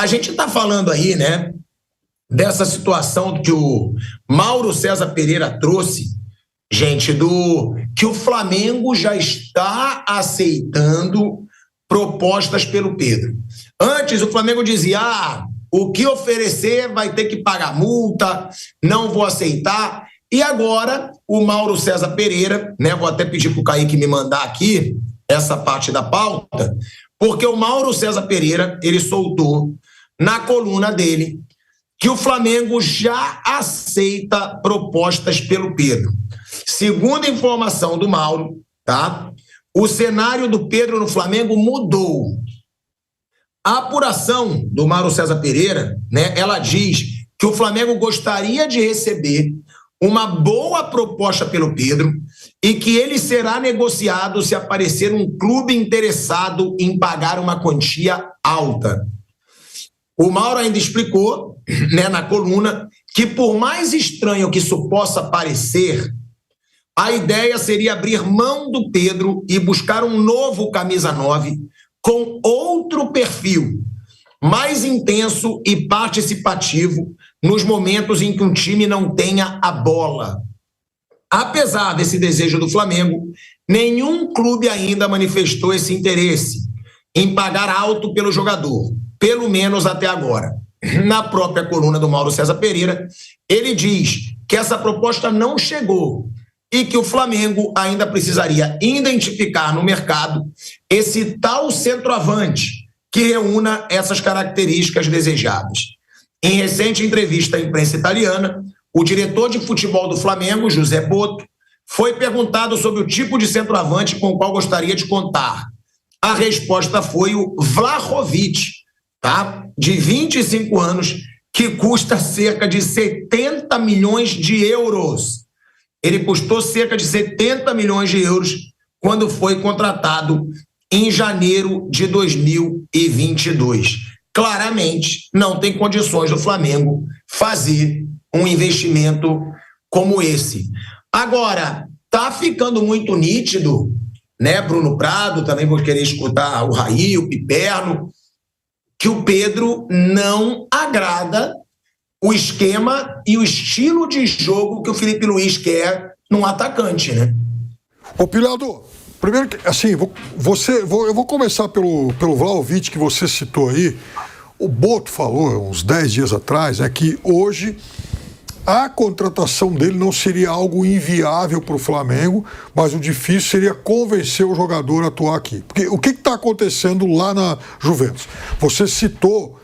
A gente está falando aí, né, dessa situação que o Mauro César Pereira trouxe, gente, que o Flamengo já está aceitando propostas pelo Pedro. Antes, o Flamengo dizia, o que oferecer vai ter que pagar multa, não vou aceitar. E agora, o Mauro César Pereira, né, vou até pedir para o Kaique me mandar aqui essa parte da pauta, porque o Mauro César Pereira, ele soltou na coluna dele que o Flamengo já aceita propostas pelo Pedro. Segundo a informação do Mauro, tá? O cenário do Pedro no Flamengo mudou. A apuração do Mauro César Pereira, né, ela diz que o Flamengo gostaria de receber uma boa proposta pelo Pedro e que ele será negociado se aparecer um clube interessado em pagar uma quantia alta. O Mauro ainda explicou, né, na coluna, que por mais estranho que isso possa parecer, a ideia seria abrir mão do Pedro e buscar um novo camisa 9 com outro perfil, mais intenso e participativo nos momentos em que um time não tenha a bola. Apesar desse desejo do Flamengo, nenhum clube ainda manifestou esse interesse em pagar alto pelo jogador, pelo menos até agora. Na própria coluna do Mauro César Pereira, ele diz que essa proposta não chegou e que o Flamengo ainda precisaria identificar no mercado esse tal centroavante que reúna essas características desejadas. Em recente entrevista à imprensa italiana, o diretor de futebol do Flamengo, José Boto, foi perguntado sobre o tipo de centroavante com o qual gostaria de contar. A resposta foi o Vlahovic, tá? De 25 anos, que custa cerca de 70 milhões de euros. Ele custou cerca de 70 milhões de euros quando foi contratado em janeiro de 2022. Claramente, não tem condições do Flamengo fazer um investimento como esse. Agora, tá ficando muito nítido, né, Bruno Prado, também vou querer escutar o Raí, o Piperno, que o Pedro não agrada o esquema e o estilo de jogo que o Felipe Luiz quer num atacante, né? Ô, Pilhado, primeiro, assim, eu vou começar pelo Vlahovic, que você citou aí. O Boto falou, uns 10 dias atrás, que hoje a contratação dele não seria algo inviável para o Flamengo, mas o difícil seria convencer o jogador a atuar aqui. Porque o que está acontecendo lá na Juventus? Você citou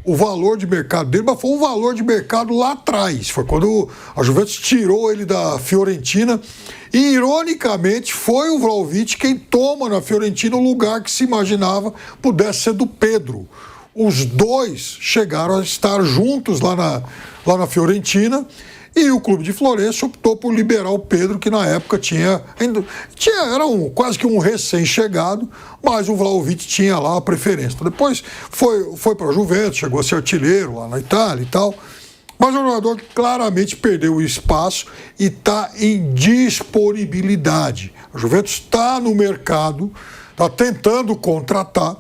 o valor de mercado dele, mas foi um valor de mercado lá atrás. Foi quando a Juventus tirou ele da Fiorentina e, ironicamente, foi o Vlahovic quem toma na Fiorentina o lugar que se imaginava pudesse ser do Pedro. Os dois chegaram a estar juntos lá na Fiorentina e o clube de Florença optou por liberar o Pedro, que na época era quase que um recém-chegado, mas o Vlahovic tinha lá a preferência. Depois foi para a Juventus, chegou a ser artilheiro lá na Itália e tal, mas o jogador claramente perdeu o espaço e está em disponibilidade. A Juventus está no mercado, está tentando contratar,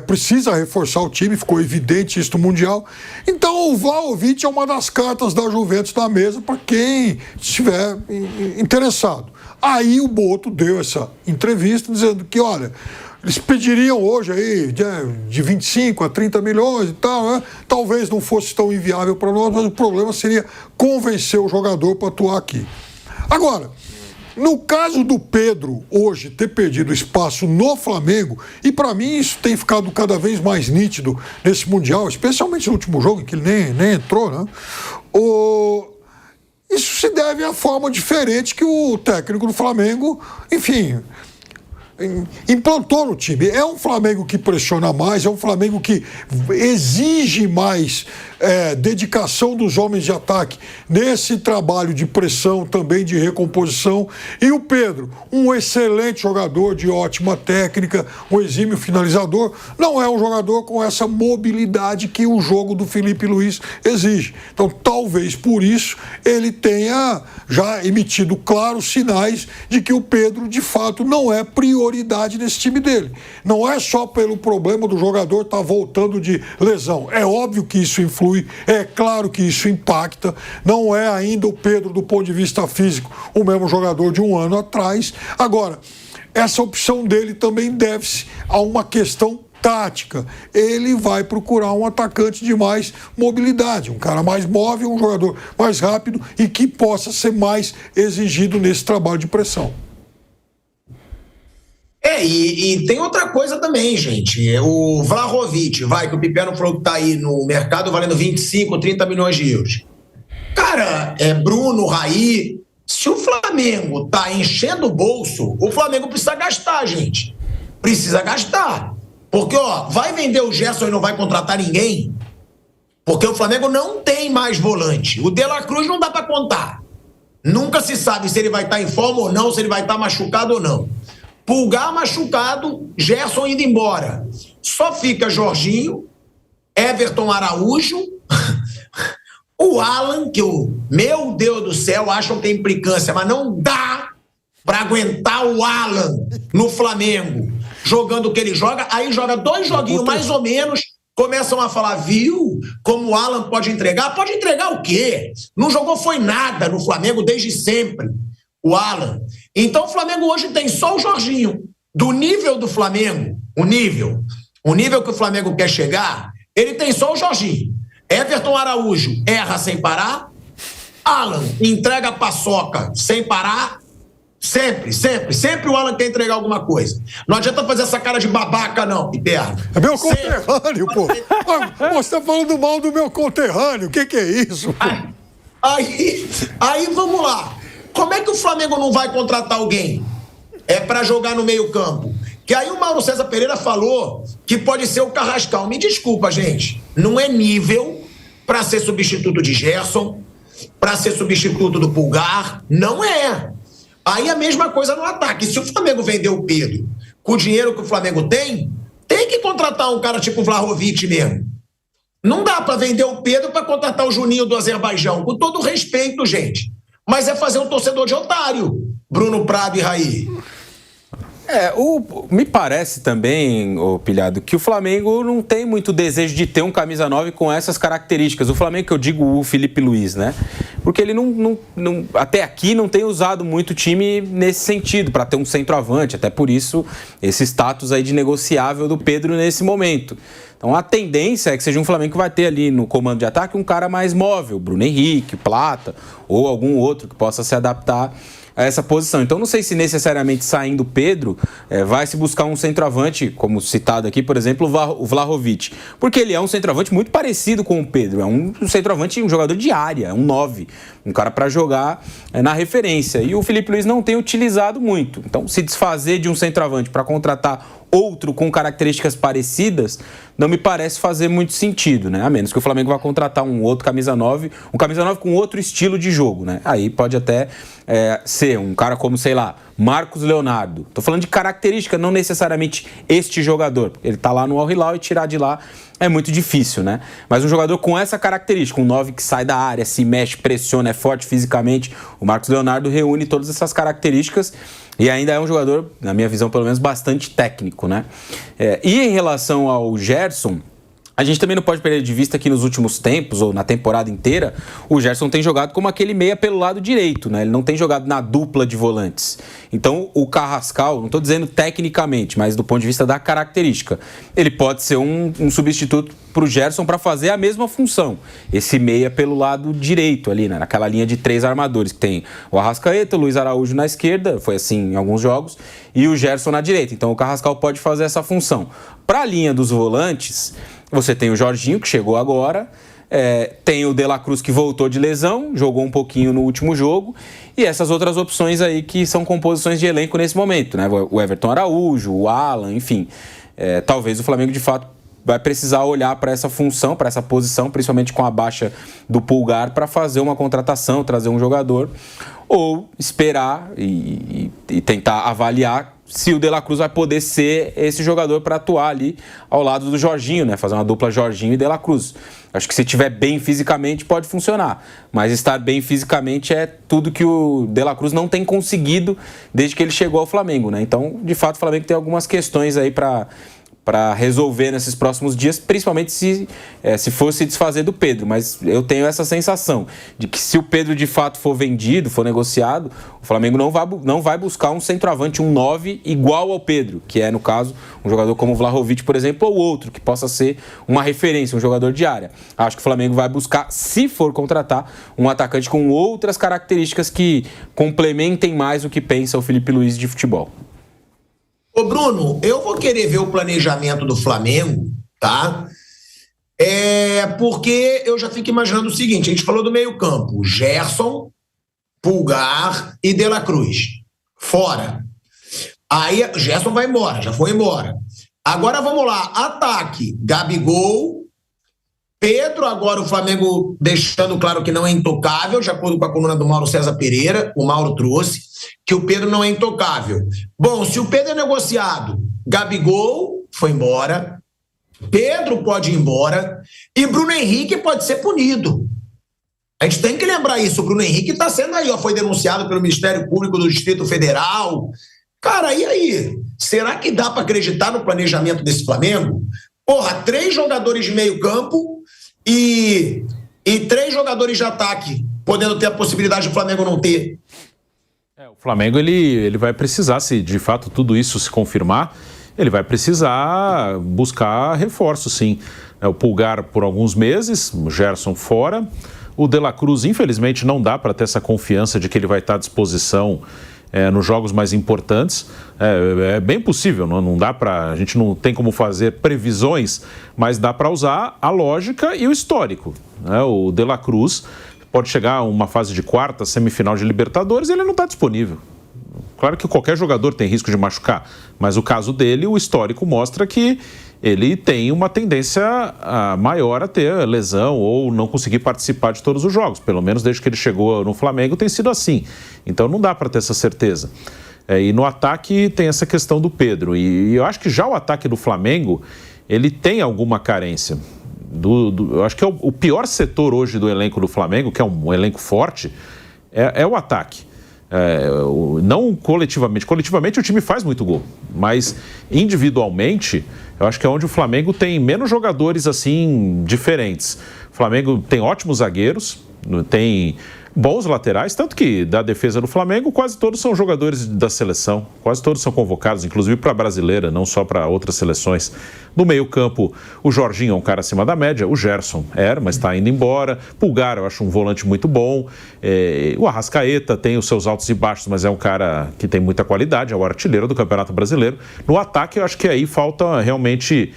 precisa reforçar o time, ficou evidente isso no Mundial. Então o Vlahovic é uma das cartas da Juventus na mesa para quem estiver interessado. Aí o Boto deu essa entrevista dizendo que, olha, eles pediriam hoje aí de 25 a 30 milhões e tal, né? Talvez não fosse tão inviável para nós, mas o problema seria convencer o jogador para atuar aqui. Agora, no caso do Pedro, hoje, ter perdido espaço no Flamengo, e para mim isso tem ficado cada vez mais nítido nesse Mundial, especialmente no último jogo, em que ele nem entrou, né? Isso se deve à forma diferente que o técnico do Flamengo, enfim, implantou no time. É um Flamengo que pressiona mais, é um Flamengo que exige mais dedicação dos homens de ataque nesse trabalho de pressão, também de recomposição. E o Pedro, um excelente jogador de ótima técnica, um exímio finalizador, não é um jogador com essa mobilidade que o jogo do Filipe Luís exige. Então, talvez por isso ele tenha já emitido claros sinais de que o Pedro, de fato, não é prioridade nesse time dele. Não é só pelo problema do jogador estar voltando de lesão. É óbvio que isso influi, é claro que isso impacta. Não é ainda o Pedro, do ponto de vista físico, o mesmo jogador de um ano atrás. Agora, essa opção dele também deve-se a uma questão tática. Ele vai procurar um atacante de mais mobilidade, um cara mais móvel, um jogador mais rápido e que possa ser mais exigido nesse trabalho de pressão. E tem outra coisa também, gente. O Vlahovic, que o Pipiano falou que tá aí no mercado valendo 25, 30 milhões de euros. Cara, Bruno, Raí, se o Flamengo tá enchendo o bolso, o Flamengo precisa gastar, gente. Precisa gastar. Porque, vai vender o Gerson e não vai contratar ninguém? Porque o Flamengo não tem mais volante. O De La Cruz não dá pra contar. Nunca se sabe se ele vai estar em forma ou não, se ele vai estar machucado ou não. Pulgar machucado, Gerson indo embora. Só fica Jorginho, Everton Araújo, o Alan, que meu Deus do céu, acham que tem implicância, mas não dá para aguentar o Alan no Flamengo, jogando o que ele joga. Aí joga 2 joguinhos mais ou menos, começam a falar, viu, como o Alan pode entregar? Pode entregar o quê? Não jogou foi nada no Flamengo desde sempre, o Alan. Então o Flamengo hoje tem só o Jorginho. Do nível do Flamengo, o nível que o Flamengo quer chegar, ele tem só o Jorginho. Everton Araújo erra sem parar, Alan entrega a paçoca sem parar, sempre o Alan quer entregar alguma coisa. Não adianta fazer essa cara de babaca, não, Piperno. É meu conterrâneo, pô. Você tá falando mal do meu conterrâneo, o que é isso, pô? Aí vamos lá. Como é que o Flamengo não vai contratar alguém? Para jogar no meio campo. Que aí o Mauro César Pereira falou que pode ser o Carrascal. Me desculpa, gente. Não é nível para ser substituto de Gerson, para ser substituto do Pulgar. Não é. Aí a mesma coisa no ataque. Se o Flamengo vender o Pedro com o dinheiro que o Flamengo tem que contratar um cara tipo o Vlahovic mesmo. Não dá para vender o Pedro para contratar o Juninho do Azerbaijão. Com todo respeito, gente. Mas é fazer um torcedor de otário, Bruno Prado e Raí. Me parece também, Pilhado, que o Flamengo não tem muito desejo de ter um camisa 9 com essas características. O Flamengo, que eu digo o Filipe Luís, né? Porque ele não até aqui não tem usado muito o time nesse sentido, para ter um centroavante. Até por isso, esse status aí de negociável do Pedro nesse momento. Então a tendência é que seja um Flamengo que vai ter ali no comando de ataque um cara mais móvel, Bruno Henrique, Plata, ou algum outro que possa se adaptar a essa posição. Então não sei se necessariamente saindo Pedro vai se buscar um centroavante, como citado aqui, por exemplo, o Vlahovic, porque ele é um centroavante muito parecido com o Pedro, é um centroavante, um jogador de área, um 9, um cara para jogar na referência, e o Filipe Luís não tem utilizado muito. Então se desfazer de um centroavante para contratar outro com características parecidas, não me parece fazer muito sentido, né? A menos que o Flamengo vá contratar um outro camisa 9, um camisa 9 com outro estilo de jogo, né? Aí pode até ser um cara como, sei lá, Marcos Leonardo. Tô falando de característica, não necessariamente este jogador. Ele tá lá no Al Hilal e tirar de lá é muito difícil, né? Mas um jogador com essa característica, um 9 que sai da área, se mexe, pressiona, é forte fisicamente, o Marcos Leonardo reúne todas essas características e ainda é um jogador, na minha visão pelo menos, bastante técnico, né? E em relação ao Gerson, a gente também não pode perder de vista que nos últimos tempos, ou na temporada inteira, o Gerson tem jogado como aquele meia pelo lado direito, né? Ele não tem jogado na dupla de volantes. Então, o Carrascal, não estou dizendo tecnicamente, mas do ponto de vista da característica, ele pode ser um substituto para o Gerson para fazer a mesma função. Esse meia pelo lado direito ali, né? Naquela linha de 3 armadores, que tem o Arrascaeta, o Luiz Araújo na esquerda, foi assim em alguns jogos, e o Gerson na direita. Então, o Carrascal pode fazer essa função. Para a linha dos volantes, você tem o Jorginho, que chegou agora, tem o De La Cruz, que voltou de lesão, jogou um pouquinho no último jogo, e essas outras opções aí que são composições de elenco nesse momento, né? O Everton Araújo, o Alan, enfim. Talvez o Flamengo, de fato, vai precisar olhar para essa função, para essa posição, principalmente com a baixa do Pulgar, para fazer uma contratação, trazer um jogador, ou esperar e tentar avaliar se o De La Cruz vai poder ser esse jogador para atuar ali ao lado do Jorginho, né? Fazer uma dupla Jorginho e De La Cruz. Acho que se estiver bem fisicamente pode funcionar, mas estar bem fisicamente é tudo que o De La Cruz não tem conseguido desde que ele chegou ao Flamengo, né? Então, de fato, o Flamengo tem algumas questões aí para resolver nesses próximos dias, principalmente se fosse desfazer do Pedro. Mas eu tenho essa sensação de que se o Pedro de fato for vendido, for negociado, o Flamengo não vai buscar um centroavante, um 9 igual ao Pedro, que é, no caso, um jogador como o Vlahovic, por exemplo, ou outro, que possa ser uma referência, um jogador de área. Acho que o Flamengo vai buscar, se for contratar, um atacante com outras características que complementem mais o que pensa o Felipe Luiz de futebol. Ô Bruno, eu vou querer ver o planejamento do Flamengo, tá? Porque eu já fico imaginando o seguinte, a gente falou do meio-campo, Gerson, Pulgar e De La Cruz, fora. Aí Gerson vai embora, já foi embora. Agora vamos lá, ataque, Gabigol, Pedro, agora o Flamengo deixando claro que não é intocável, de acordo com a coluna do Mauro César Pereira, o Mauro trouxe, que o Pedro não é intocável. Bom, se o Pedro é negociado, Gabigol foi embora, Pedro pode ir embora e Bruno Henrique pode ser punido. A gente tem que lembrar isso, o Bruno Henrique está sendo aí, foi denunciado pelo Ministério Público do Distrito Federal. Cara, e aí? Será que dá para acreditar no planejamento desse Flamengo? Porra, 3 jogadores de meio campo e 3 jogadores de ataque, podendo ter a possibilidade do Flamengo não ter. O Flamengo ele vai precisar, se de fato tudo isso se confirmar, ele vai precisar buscar reforço, sim. O Pulgar por alguns meses, o Gerson fora. O De La Cruz, infelizmente, não dá para ter essa confiança de que ele vai estar à disposição nos jogos mais importantes. É bem possível, não dá para, a gente não tem como fazer previsões, mas dá para usar a lógica e o histórico. O De La Cruz pode chegar a uma fase de quarta, semifinal de Libertadores e ele não está disponível. Claro que qualquer jogador tem risco de machucar, mas o caso dele, o histórico mostra que ele tem uma tendência maior a ter lesão ou não conseguir participar de todos os jogos. Pelo menos desde que ele chegou no Flamengo tem sido assim. Então não dá para ter essa certeza. E no ataque tem essa questão do Pedro. E eu acho que já o ataque do Flamengo, ele tem alguma carência. Eu acho que é o pior setor hoje do elenco do Flamengo, que é um elenco forte, é o ataque. Não coletivamente. Coletivamente o time faz muito gol, mas individualmente eu acho que é onde o Flamengo tem menos jogadores assim diferentes. O Flamengo tem ótimos zagueiros, tem bons laterais, tanto que da defesa do Flamengo quase todos são jogadores da seleção, quase todos são convocados, inclusive para a brasileira, não só para outras seleções. No meio-campo, o Jorginho é um cara acima da média, o Gerson mas está indo embora. Pulgar, eu acho um volante muito bom. O Arrascaeta tem os seus altos e baixos, mas é um cara que tem muita qualidade, é o artilheiro do Campeonato Brasileiro. No ataque, eu acho que aí falta realmente...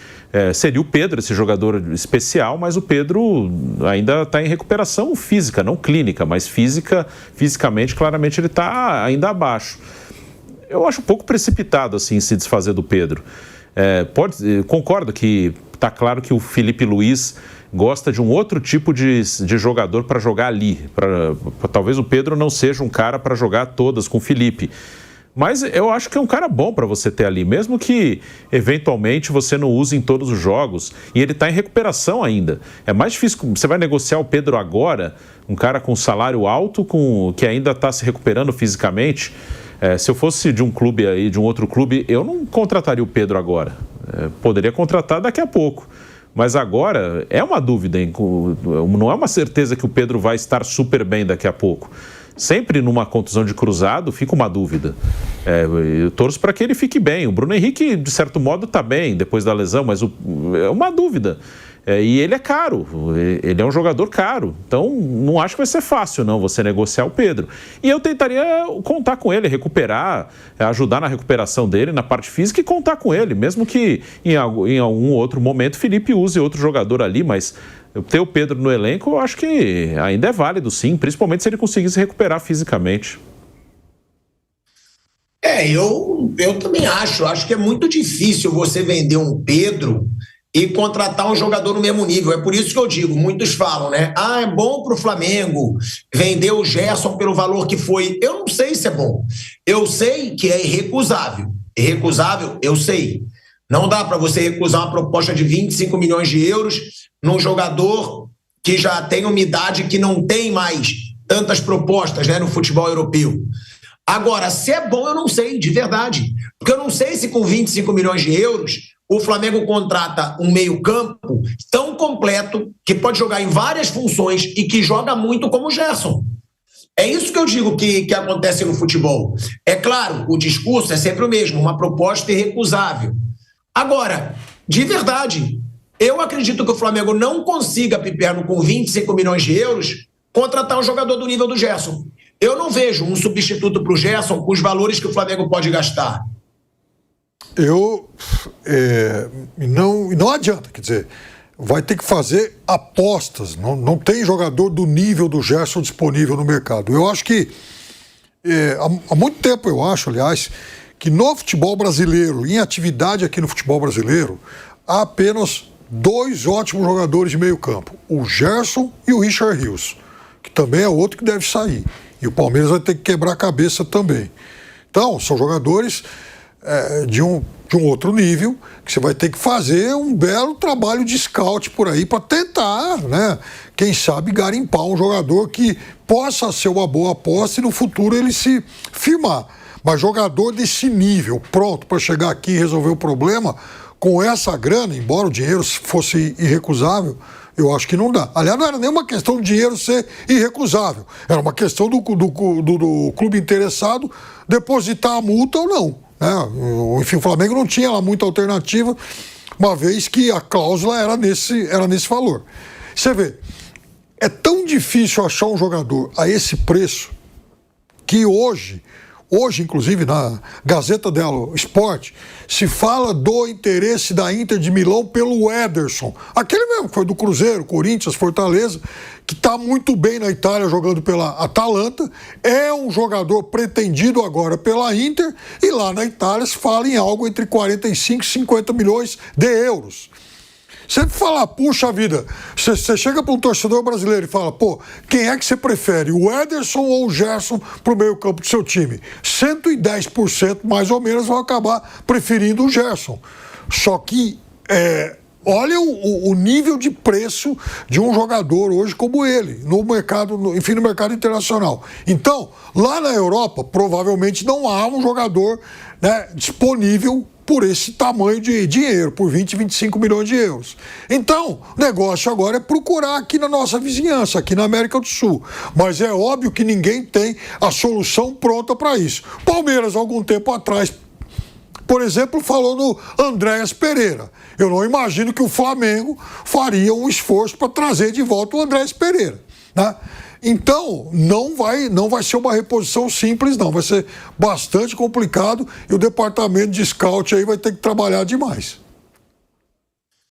seria o Pedro, esse jogador especial, mas o Pedro ainda está em recuperação física, não clínica, mas fisicamente, claramente, ele está ainda abaixo. Eu acho um pouco precipitado, assim, se desfazer do Pedro. Concordo que está claro que o Felipe Luiz gosta de um outro tipo de jogador para jogar ali. Talvez o Pedro não seja um cara para jogar todas com o Felipe. Mas eu acho que é um cara bom para você ter ali, mesmo que eventualmente você não use em todos os jogos. E ele está em recuperação ainda. É mais difícil, você vai negociar o Pedro agora, um cara com salário alto, que ainda está se recuperando fisicamente. Se eu fosse de um clube aí, de um outro clube, eu não contrataria o Pedro agora. Poderia contratar daqui a pouco. Mas agora é uma dúvida, hein? Não é uma certeza que o Pedro vai estar super bem daqui a pouco. Sempre numa contusão de cruzado fica uma dúvida. Eu torço para que ele fique bem. O Bruno Henrique, de certo modo, está bem depois da lesão, mas é uma dúvida. E ele é caro, ele é um jogador caro. Então, não acho que vai ser fácil, não, você negociar o Pedro. E eu tentaria contar com ele, recuperar, ajudar na recuperação dele, na parte física e contar com ele, mesmo que em algum outro momento Felipe use outro jogador ali, mas ter o Pedro no elenco eu acho que ainda é válido, sim, principalmente se ele conseguir se recuperar fisicamente. Eu também acho que é muito difícil você vender um Pedro e contratar um jogador no mesmo nível. É por isso que eu digo, muitos falam, né? É bom para o Flamengo vender o Gerson pelo valor que foi. Eu não sei se é bom. Eu sei que é irrecusável. Irrecusável, eu sei. Não dá para você recusar uma proposta de 25 milhões de euros num jogador que já tem uma idade que não tem mais tantas propostas, né, no futebol europeu. Agora, se é bom, eu não sei, de verdade. Porque eu não sei se com 25 milhões de euros o Flamengo contrata um meio-campo tão completo que pode jogar em várias funções e que joga muito como o Gerson. É isso que eu digo que acontece no futebol. É claro, o discurso é sempre o mesmo, uma proposta irrecusável. Agora, de verdade, eu acredito que o Flamengo não consiga, Piperno, com 25 milhões de euros, contratar um jogador do nível do Gerson. Eu não vejo um substituto para o Gerson com os valores que o Flamengo pode gastar. Não adianta, quer dizer, vai ter que fazer apostas, não tem jogador do nível do Gerson disponível no mercado. Eu acho que, há muito tempo eu acho, aliás, que no futebol brasileiro, em atividade aqui no futebol brasileiro, há apenas 2 ótimos jogadores de meio campo, o Gerson e o Richard Rios, que também é outro que deve sair. E o Palmeiras vai ter que quebrar a cabeça também. Então, são jogadores de um outro nível, que você vai ter que fazer um belo trabalho de scout por aí para tentar, né, quem sabe, garimpar um jogador que possa ser uma boa aposta e no futuro ele se firmar. Mas jogador desse nível, pronto para chegar aqui e resolver o problema, com essa grana, embora o dinheiro fosse irrecusável, eu acho que não dá. Aliás, não era nenhuma questão do dinheiro ser irrecusável. Era uma questão do clube interessado depositar a multa ou não. Enfim, o Flamengo não tinha lá muita alternativa, uma vez que a cláusula era nesse valor. Você vê, é tão difícil achar um jogador a esse preço que hoje, inclusive, na Gazeta dello Sport, se fala do interesse da Inter de Milão pelo Ederson. Aquele mesmo que foi do Cruzeiro, Corinthians, Fortaleza, que está muito bem na Itália jogando pela Atalanta, é um jogador pretendido agora pela Inter, e lá na Itália se fala em algo entre 45 e 50 milhões de euros. Você fala, puxa vida, você chega para um torcedor brasileiro e fala, quem é que você prefere, o Ederson ou o Gerson para o meio campo do seu time? 110% mais ou menos vão acabar preferindo o Gerson. Só que, olha o nível de preço de um jogador hoje como ele, no mercado internacional. Então, lá na Europa, provavelmente não há um jogador, né, disponível por esse tamanho de dinheiro, por 20, 25 milhões de euros. Então, o negócio agora é procurar aqui na nossa vizinhança, aqui na América do Sul. Mas é óbvio que ninguém tem a solução pronta para isso. Palmeiras, algum tempo atrás, por exemplo, falou no Andréas Pereira. Eu não imagino que o Flamengo faria um esforço para trazer de volta o Andréas Pereira, né? Então, não vai ser uma reposição simples, não. Vai ser bastante complicado e o departamento de scout aí vai ter que trabalhar demais.